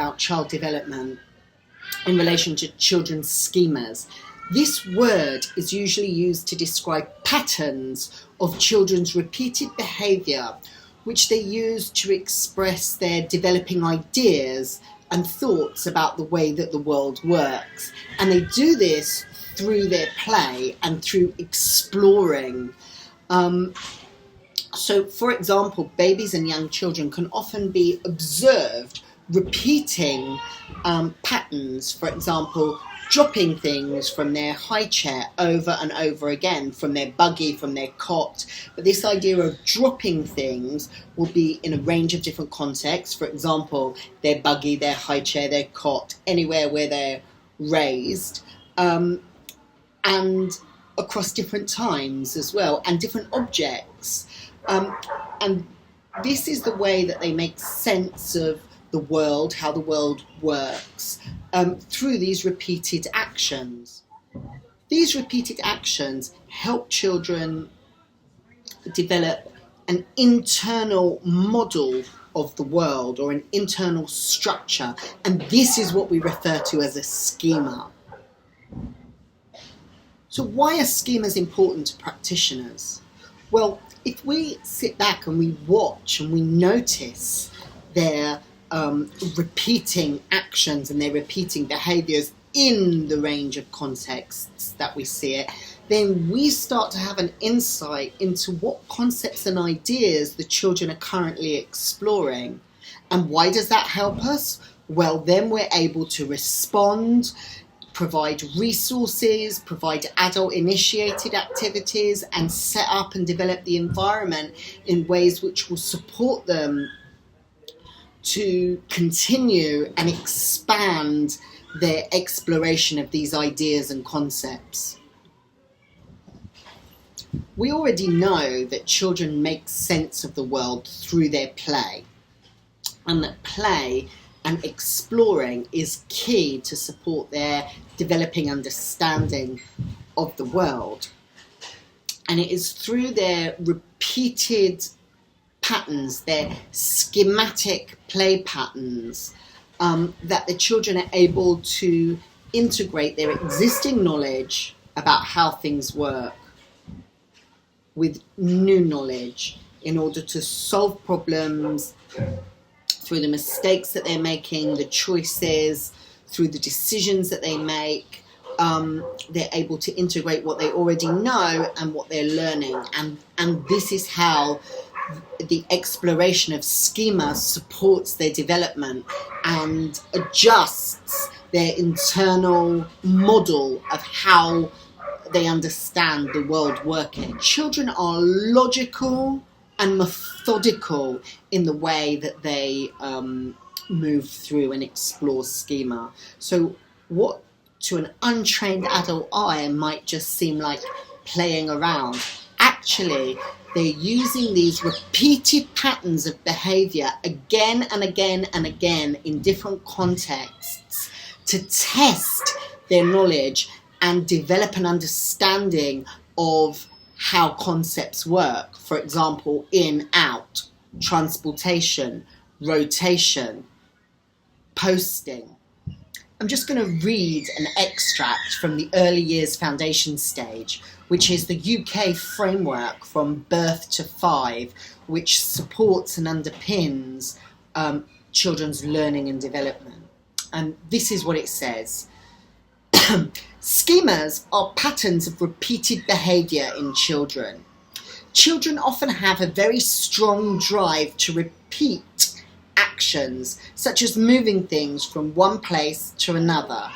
about child development in relation to children's schemas. This word is usually used to describe patterns of children's repeated behaviour, which they use to express their developing ideas and thoughts about the way that the world works. And they do this through their play and through exploring. So, for example, babies and young children can often be observed repeating patterns, for example, dropping things from their high chair over and over again, from their buggy, from their cot. But this idea of dropping things will be in a range of different contexts. For example, their buggy, their high chair, their cot, anywhere where they're raised, and across different times as well, and different objects. And this is the way that they make sense of the world, how the world works, through these repeated actions. These repeated actions help children develop an internal model of the world, or an internal structure, and this is what we refer to as a schema. So why are schemas important to practitioners? Well, if we sit back and we watch and we notice their repeating actions and their repeating behaviours in the range of contexts that we see it, then we start to have an insight into what concepts and ideas the children are currently exploring. And why does that help us? Well, then we're able to respond, provide resources, provide adult-initiated activities, and set up and develop the environment in ways which will support them to continue and expand their exploration of these ideas and concepts. We already know that children make sense of the world through their play, and that play and exploring is key to support their developing understanding of the world. And it is through their repeated patterns, their schematic play patterns, that the children are able to integrate their existing knowledge about how things work with new knowledge in order to solve problems through the mistakes that they're making, the choices, through the decisions that they make. They're able to integrate what they already know and what they're learning. And this is how the exploration of schema supports their development and adjusts their internal model of how they understand the world working. Children are logical and methodical in the way that they move through and explore schema. So what to an untrained adult eye might just seem like playing around, actually they're using these repeated patterns of behaviour again and again and again in different contexts to test their knowledge and develop an understanding of how concepts work. For example, in, out, transportation, rotation, posting. I'm just going to read an extract from the early years foundation stage, which is the UK framework from birth to 5, which supports and underpins children's learning and development. And this is what it says. Schemas are patterns of repeated behaviour in children. Children often have a very strong drive to repeat actions, such as moving things from one place to another,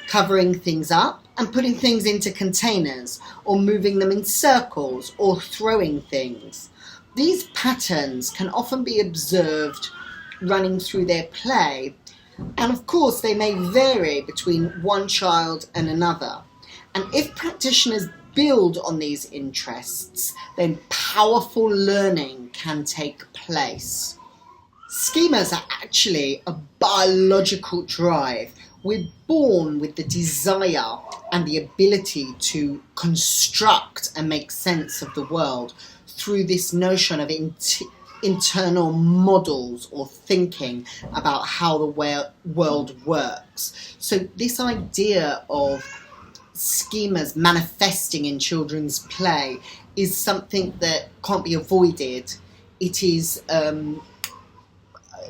covering things up and putting things into containers, or moving them in circles, or throwing things. These patterns can often be observed running through their play, and of course they may vary between one child and another. And if practitioners build on these interests, then powerful learning can take place. Schemas are actually a biological drive. We're born with the desire and the ability to construct and make sense of the world through this notion of internal models or thinking about how the world works. So this idea of schemas manifesting in children's play is something that can't be avoided. It is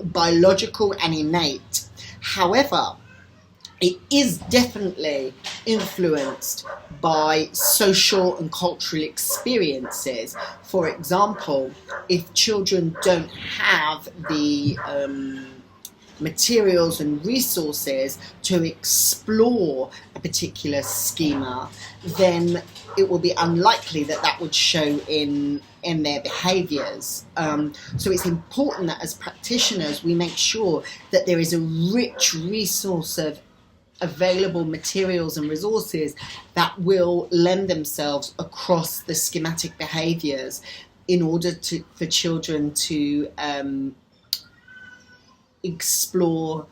biological and innate. However, it is definitely influenced by social and cultural experiences. For example, if children don't have the materials and resources to explore a particular schema, then it will be unlikely that that would show in their behaviours. So it's important that as practitioners we make sure that there is a rich resource of available materials and resources that will lend themselves across the schematic behaviours in order for children to explore,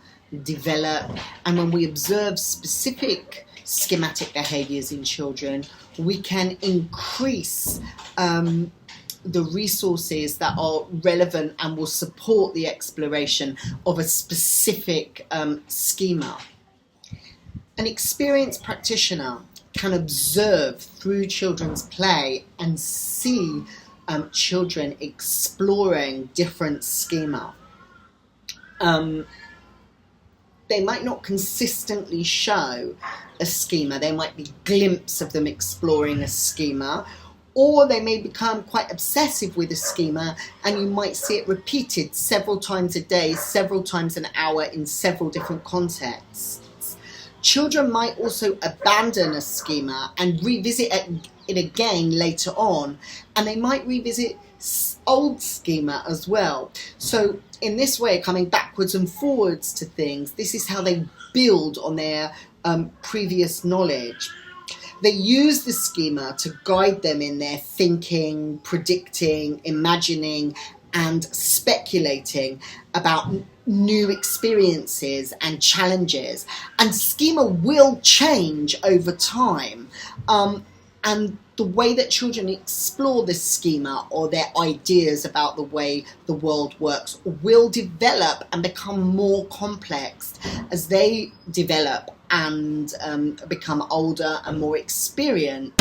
develop. And when we observe specific schematic behaviours in children, we can increase the resources that are relevant and will support the exploration of a specific schema. An experienced practitioner can observe through children's play and see children exploring different schema. They might not consistently show a schema. There might be glimpses of them exploring a schema, or they may become quite obsessive with a schema, and you might see it repeated several times a day, several times an hour in several different contexts. Children might also abandon a schema and revisit it again later on, and they might revisit old schema as well. So in this way, coming backwards and forwards to things, this is how they build on their previous knowledge. They use the schema to guide them in their thinking, predicting, imagining, and speculating about new experiences and challenges. And schema will change over time. And the way that children explore this schema or their ideas about the way the world works will develop and become more complex as they develop and become older and more experienced.